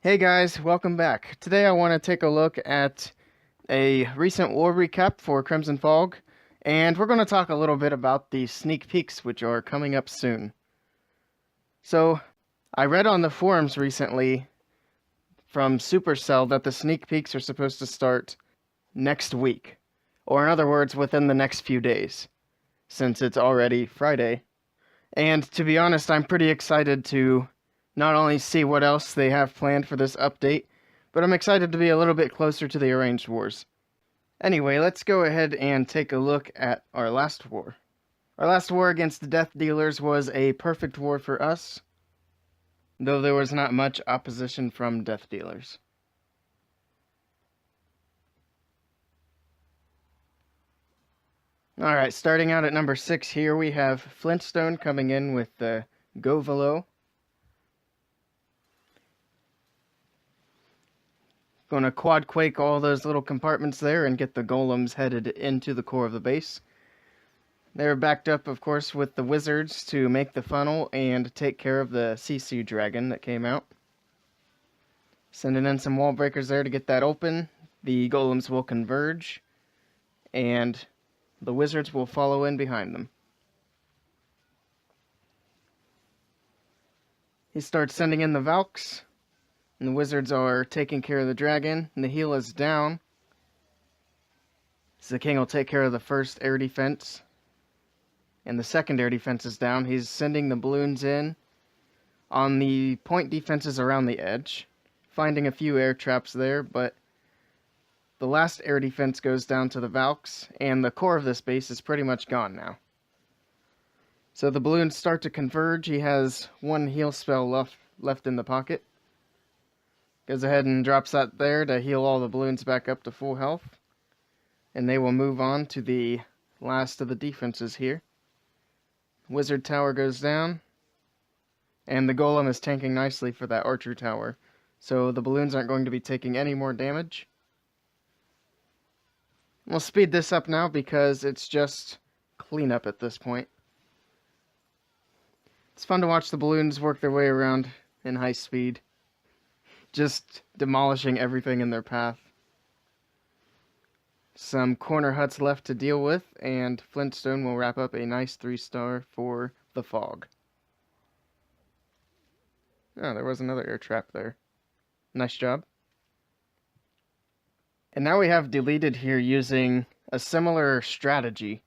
Hey guys, welcome back. Today I want to take a look at a recent war recap for Crimson Fog, and we're going to talk a little bit about the sneak peeks which are coming up soon. So, I read on the forums recently from Supercell that the sneak peeks are supposed to start next week, or in other words, within the next few days, since it's already Friday. And to be honest, I'm pretty excited to not only see what else they have planned for this update, but I'm excited to be a little bit closer to the arranged wars. Anyway, let's go ahead and take a look at our last war. Our last war against the Death Dealers was a perfect war for us, though there was not much opposition from Death Dealers. Alright, starting out at number 6 here, we have Flintstone coming in with the Govelo. Going to quad quake all those little compartments there and get the golems headed into the core of the base. They're backed up, of course, with the wizards to make the funnel and take care of the CC dragon that came out. Sending in some wall breakers there to get that open. The golems will converge, and the wizards will follow in behind them. He starts sending in the Valks, and the wizards are taking care of the dragon, and the heal is down. So the king will take care of the first air defense, and the second air defense is down. He's sending the balloons in on the point defenses around the edge, finding a few air traps there, but the last air defense goes down to the Valks, and the core of this base is pretty much gone now. So the balloons start to converge. He has one heal spell left in the pocket. Goes ahead and drops that there to heal all the balloons back up to full health. And they will move on to the last of the defenses here. Wizard tower goes down. And the golem is tanking nicely for that archer tower. So the balloons aren't going to be taking any more damage. We'll speed this up now because it's just cleanup at this point. It's fun to watch the balloons work their way around in high speed, just demolishing everything in their path. Some corner huts left to deal with, and Flintstone will wrap up a nice 3-star for the fog. Oh, there was another air trap there. Nice job. And now we have deleted here using a similar strategy,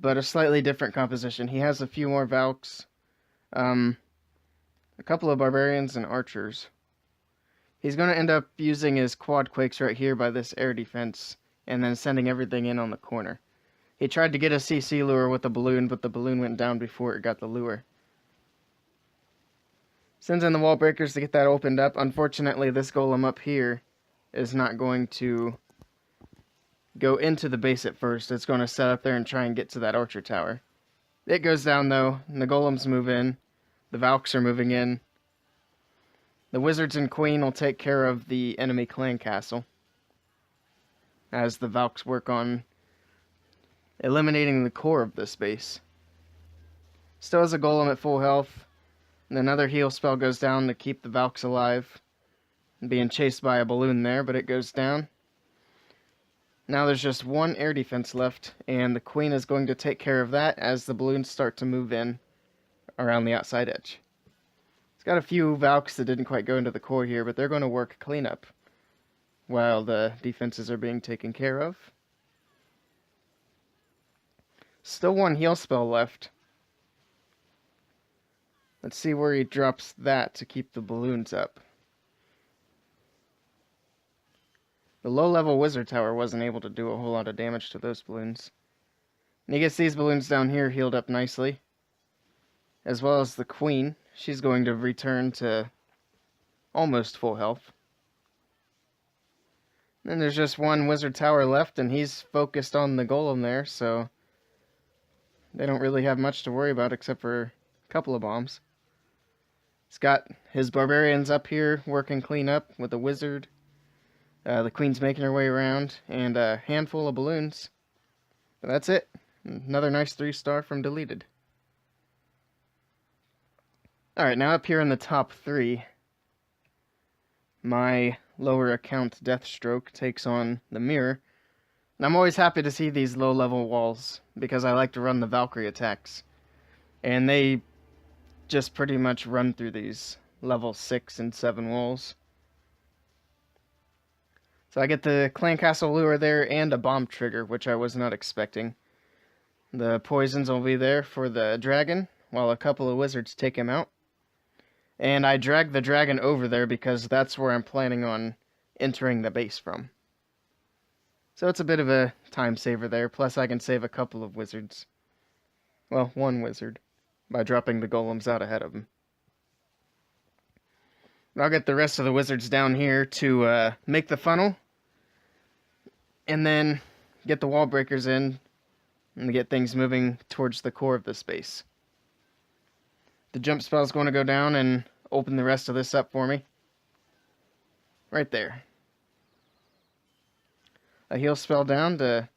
but a slightly different composition. He has a few more Valks, a couple of barbarians and archers. He's going to end up using his quad quakes right here by this air defense, and then sending everything in on the corner. He tried to get a CC lure with the balloon, but the balloon went down before it got the lure. Sends in the wall breakers to get that opened up. Unfortunately, this golem up here is not going to go into the base at first. It's going to set up there and try and get to that archer tower. It goes down though, and the golems move in. The Valks are moving in. The wizards and queen will take care of the enemy clan castle, as the Valks work on eliminating the core of this base. Still has a golem at full health, and another heal spell goes down to keep the Valks alive. Being chased by a balloon there, but it goes down. Now there's just one air defense left, and the queen is going to take care of that as the balloons start to move in around the outside edge. It's got a few Valks that didn't quite go into the core here, but they're going to work cleanup while the defenses are being taken care of. Still one heal spell left. Let's see where he drops that to keep the balloons up. The low-level wizard tower wasn't able to do a whole lot of damage to those balloons. And he gets these balloons down here healed up nicely, as well as the queen. She's going to return to almost full health. Then there's just one wizard tower left, and he's focused on the golem there, so they don't really have much to worry about except for a couple of bombs. He's got his barbarians up here working clean up with a wizard. The queen's making her way around, and a handful of balloons. But that's it. Another nice 3-star from deleted. Alright, now up here in the top 3, my lower account Deathstroke takes on the mirror. And I'm always happy to see these low-level walls, because I like to run the Valkyrie attacks. And they just pretty much run through these level 6 and 7 walls. So I get the Clan Castle Lure there and a bomb trigger, which I was not expecting. The poisons will be there for the dragon, while a couple of wizards take him out. And I drag the dragon over there because that's where I'm planning on entering the base from. So it's a bit of a time saver there, plus I can save a couple of wizards. Well, one wizard, by dropping the golems out ahead of him. I'll get the rest of the wizards down here to make the funnel, and then get the wall breakers in, and get things moving towards the core of the space. The jump spell is going to go down and open the rest of this up for me. Right there. A heal spell down to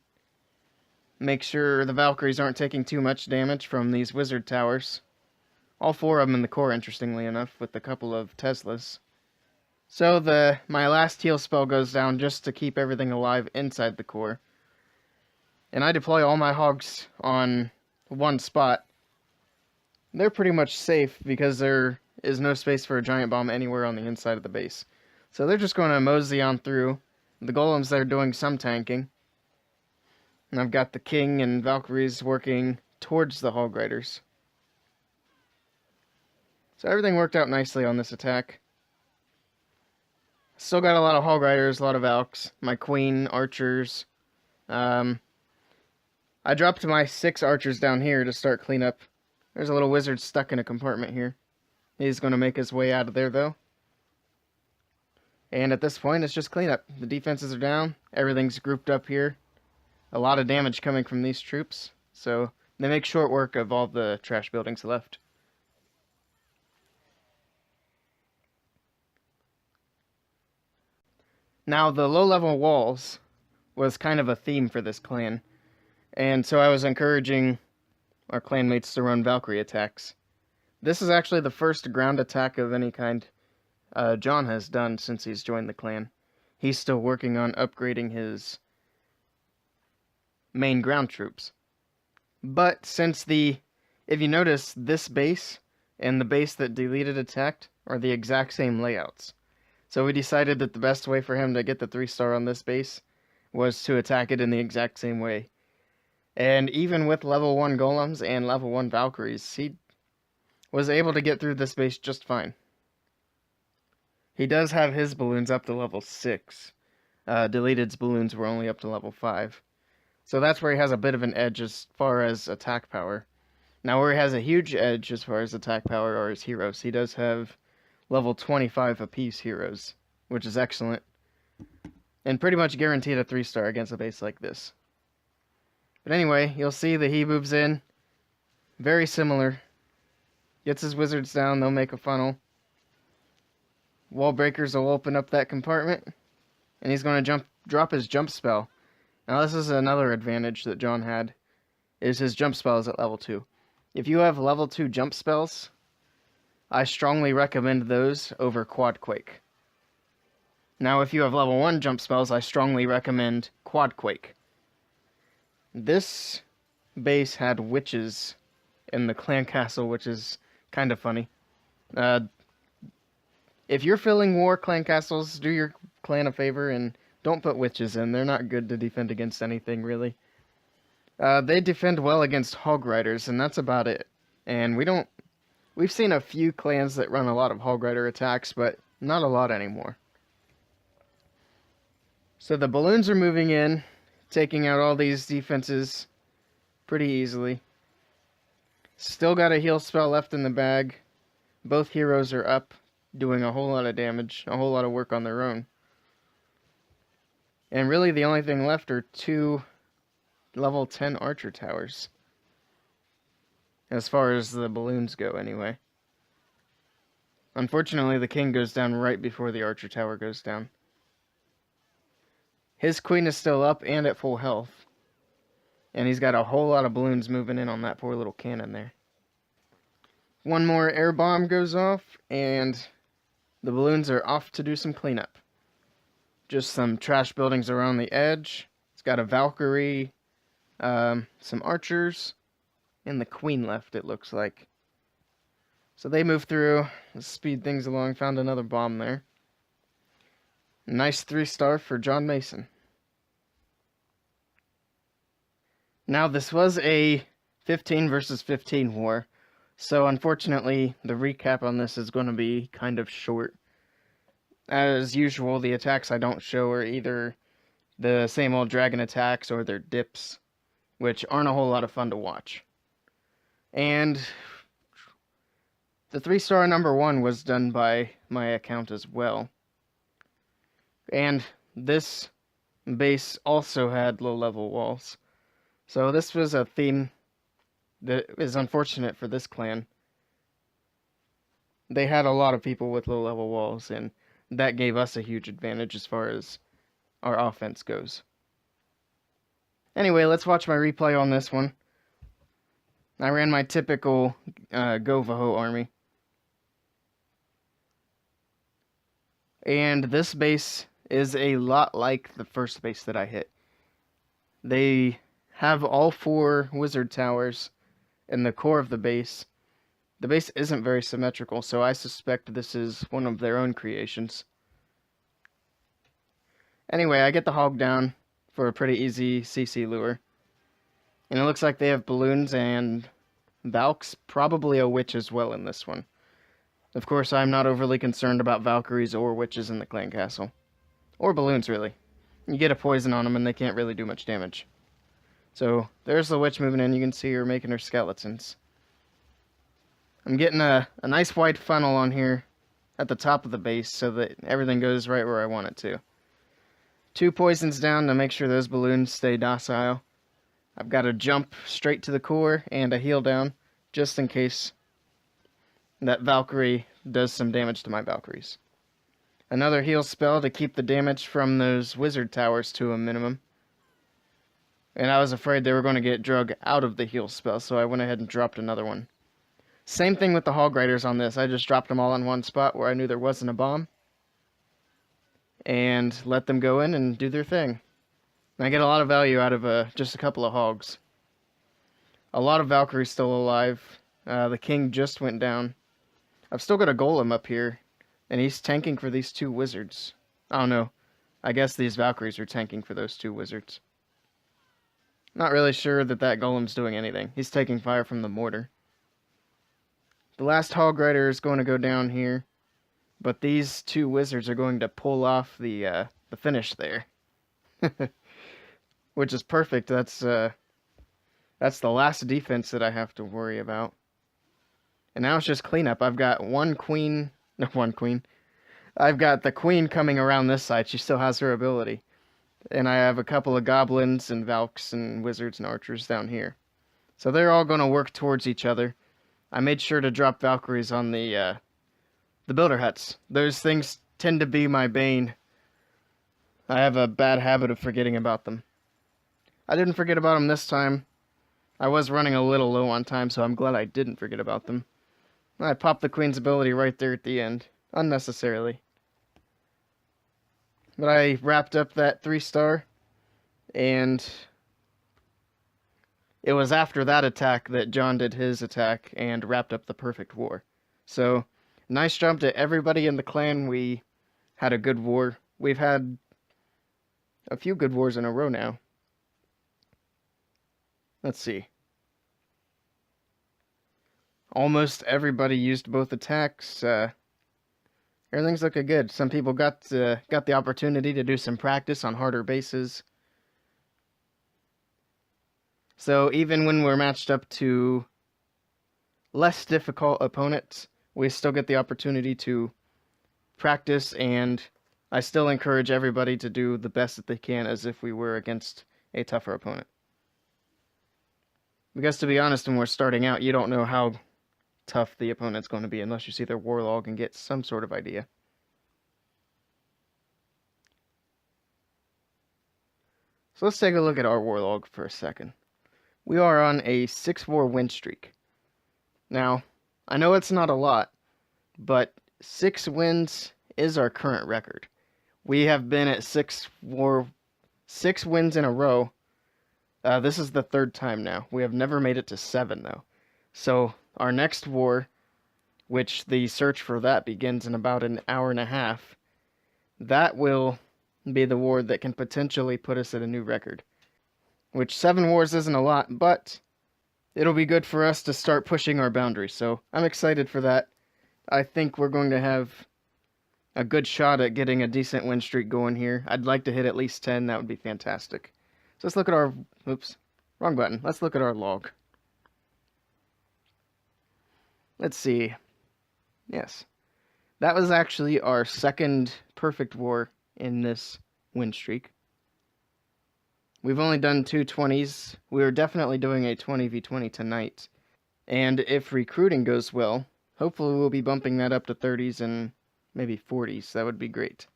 make sure the Valkyries aren't taking too much damage from these wizard towers. All 4 of them in the core, interestingly enough, with a couple of Teslas. So my last heal spell goes down just to keep everything alive inside the core. And I deploy all my hogs on one spot. They're pretty much safe because there is no space for a giant bomb anywhere on the inside of the base. So they're just going to mosey on through. The golems, they're doing some tanking. And I've got the king and Valkyries working towards the hog riders. So everything worked out nicely on this attack. Still got a lot of hog riders, a lot of Valks. My queen, archers. I dropped my 6 archers down here to start cleanup. There's a little wizard stuck in a compartment here. He's going to make his way out of there, though. And at this point, it's just cleanup. The defenses are down. Everything's grouped up here. A lot of damage coming from these troops. So they make short work of all the trash buildings left. Now, the low-level walls was kind of a theme for this clan. And so I was encouraging our clanmates to run Valkyrie attacks. This is actually the first ground attack of any kind John has done since he's joined the clan. He's still working on upgrading his main ground troops. But since if you notice, this base and the base that deleted attacked are the exact same layouts. So we decided that the best way for him to get the 3-star on this base was to attack it in the exact same way. And even with level 1 golems and level 1 Valkyries, he was able to get through this base just fine. He does have his balloons up to level 6. Deleted's balloons were only up to level 5. So that's where he has a bit of an edge as far as attack power. Now where he has a huge edge as far as attack power are his heroes. He does have level 25 apiece heroes, which is excellent. And pretty much guaranteed a 3-star against a base like this. But anyway, you'll see that he moves in. Very similar. Gets his wizards down, they'll make a funnel. Wall breakers will open up that compartment. And he's going to drop his jump spell. Now this is another advantage that John had, is his jump spell is at level 2. If you have level 2 jump spells, I strongly recommend those over Quad Quake. Now if you have level 1 jump spells, I strongly recommend Quad Quake. This base had witches in the clan castle, which is kind of funny. If you're filling war clan castles, do your clan a favor and don't put witches in. They're not good to defend against anything, really. They defend well against hog riders, and that's about it. And we've seen a few clans that run a lot of hog rider attacks, but not a lot anymore. So the balloons are moving in, taking out all these defenses pretty easily. Still got a heal spell left in the bag. Both heroes are up, doing a whole lot of damage, a whole lot of work on their own. And really the only thing left are 2 level 10 archer towers. As far as the balloons go, anyway. Unfortunately, the king goes down right before the archer tower goes down. His queen is still up and at full health. And he's got a whole lot of balloons moving in on that poor little cannon there. One more air bomb goes off, and the balloons are off to do some cleanup. Just some trash buildings around the edge. It's got a Valkyrie, some archers, and the queen left, it looks like. So they move through, speed things along, found another bomb there. Nice 3-star for John Mason. Now, this was a 15 versus 15 war, so unfortunately, the recap on this is going to be kind of short. As usual, the attacks I don't show are either the same old dragon attacks or their dips, which aren't a whole lot of fun to watch. And the 3-star number 1 was done by my account as well. And this base also had low-level walls. So this was a theme that is unfortunate for this clan. They had a lot of people with low-level walls, and that gave us a huge advantage as far as our offense goes. Anyway, let's watch my replay on this one. I ran my typical Govaho army. And this base is a lot like the first base that I hit. They have all 4 wizard towers in the core of the base. The base isn't very symmetrical, so I suspect this is one of their own creations. Anyway, I get the hog down for a pretty easy CC lure. And it looks like they have balloons and Valks, probably a witch as well in this one. Of course, I'm not overly concerned about Valkyries or witches in the clan castle. Or balloons, really. You get a poison on them and they can't really do much damage. So, there's the witch moving in. You can see her making her skeletons. I'm getting a nice wide funnel on here at the top of the base so that everything goes right where I want it to. 2 poisons down to make sure those balloons stay docile. I've got a jump straight to the core and a heal down just in case that Valkyrie does some damage to my Valkyries. Another heal spell to keep the damage from those wizard towers to a minimum. And I was afraid they were going to get drug out of the heal spell, so I went ahead and dropped another one. Same thing with the Hog Riders on this. I just dropped them all in one spot where I knew there wasn't a bomb. And let them go in and do their thing. And I get a lot of value out of just a couple of hogs. A lot of Valkyries still alive. The king just went down. I've still got a golem up here, and he's tanking for these 2 wizards. I don't know. I guess these Valkyries are tanking for those 2 wizards. Not really sure that golem's doing anything. He's taking fire from the mortar. The last Hog Rider is going to go down here, but these 2 wizards are going to pull off the finish there. Which is perfect. That's the last defense that I have to worry about. And now it's just cleanup. I've got one queen. I've got the queen coming around this side. She still has her ability. And I have a couple of goblins and Valks and wizards and archers down here. So they're all going to work towards each other. I made sure to drop Valkyries on the builder huts. Those things tend to be my bane. I have a bad habit of forgetting about them. I didn't forget about them this time. I was running a little low on time, so I'm glad I didn't forget about them. I popped the queen's ability right there at the end, unnecessarily. But I wrapped up that 3-star, and it was after that attack that John did his attack and wrapped up the perfect war. So, nice jump to everybody in the clan. We had a good war. We've had a few good wars in a row now. Let's see. Almost everybody used both attacks. Everything's looking good. Some people got the opportunity to do some practice on harder bases. So even when we're matched up to less difficult opponents, we still get the opportunity to practice, and I still encourage everybody to do the best that they can as if we were against a tougher opponent. Because to be honest, when we're starting out, you don't know how tough the opponent's going to be unless you see their Warlog and get some sort of idea. So let's take a look at our Warlog for a second. We are on a 6-war win streak. Now, I know it's not a lot, but 6 wins is our current record. We have been at 6 wins in a row. This is the 3rd time now. We have never made it to 7, though. So, our next war, which the search for that begins in about an hour and a half, that will be the war that can potentially put us at a new record. Which 7 wars isn't a lot, but it'll be good for us to start pushing our boundaries. So, I'm excited for that. I think we're going to have a good shot at getting a decent win streak going here. I'd like to hit at least 10. That would be fantastic. So let's look at our... Oops. Wrong button. Let's look at our log. Let's see. Yes. That was actually our 2nd perfect war in this win streak. We've only done 2 20s. We are definitely doing a 20v20 tonight. And if recruiting goes well, hopefully we'll be bumping that up to 30s and maybe 40s. That would be great.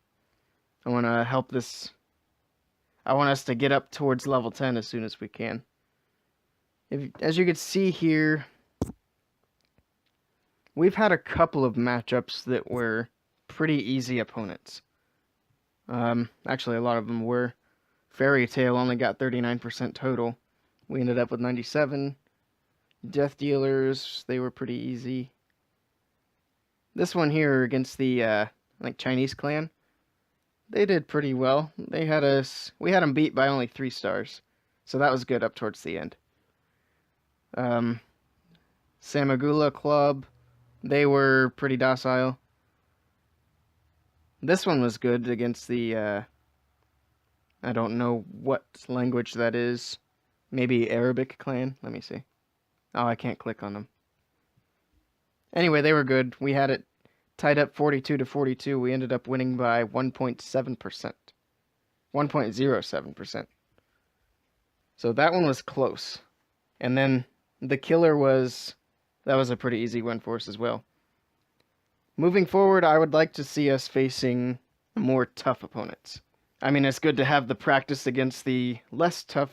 I want to help this... I want us to get up towards level 10 as soon as we can. As you can see here, we've had a couple of matchups that were pretty easy opponents. Actually, a lot of them were. Fairy Tale only got 39% total. We ended up with 97. Death Dealers, they were pretty easy. This one here against the Chinese clan, they did pretty well. We had them beat by only 3 stars, so that was good up towards the end. Samagula Club, they were pretty docile. This one was good against the I don't know what language that is. Maybe Arabic clan. Let me see. Oh, I can't click on them. Anyway, they were good. We had it tied up 42-42. We ended up winning by 1.7%. 1.07%. So that one was close. And then the killer that was a pretty easy win for us as well. Moving forward, I would like to see us facing more tough opponents. I mean, it's good to have the practice against the less tough,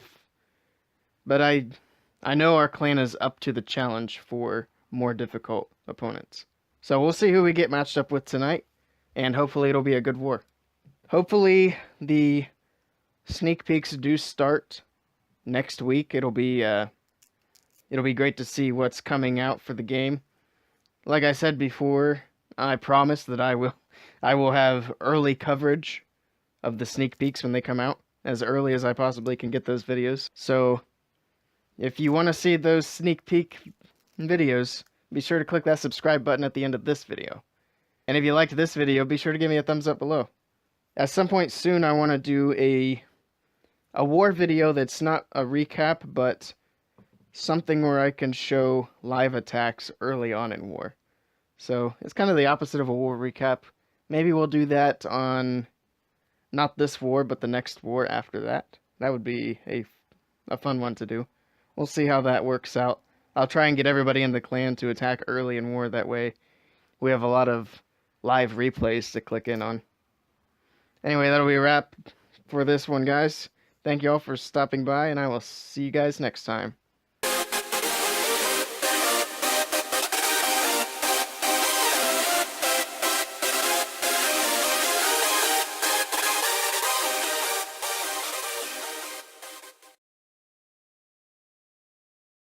but I know our clan is up to the challenge for more difficult opponents. So we'll see who we get matched up with tonight, and hopefully it'll be a good war. Hopefully the sneak peeks do start next week. It'll be great to see what's coming out for the game. Like I said before, I promise that I will have early coverage of the sneak peeks when they come out, as early as I possibly can get those videos. So if you want to see those sneak peek videos, be sure to click that subscribe button at the end of this video. And if you liked this video, be sure to give me a thumbs up below. At some point soon, I want to do a war video that's not a recap, but something where I can show live attacks early on in war. So it's kind of the opposite of a war recap. Maybe we'll do that on not this war, but the next war after that. That would be a fun one to do. We'll see how that works out. I'll try and get everybody in the clan to attack early in war. That way we have a lot of live replays to click in on. Anyway, that'll be a wrap for this one, guys. Thank you all for stopping by, and I will see you guys next time.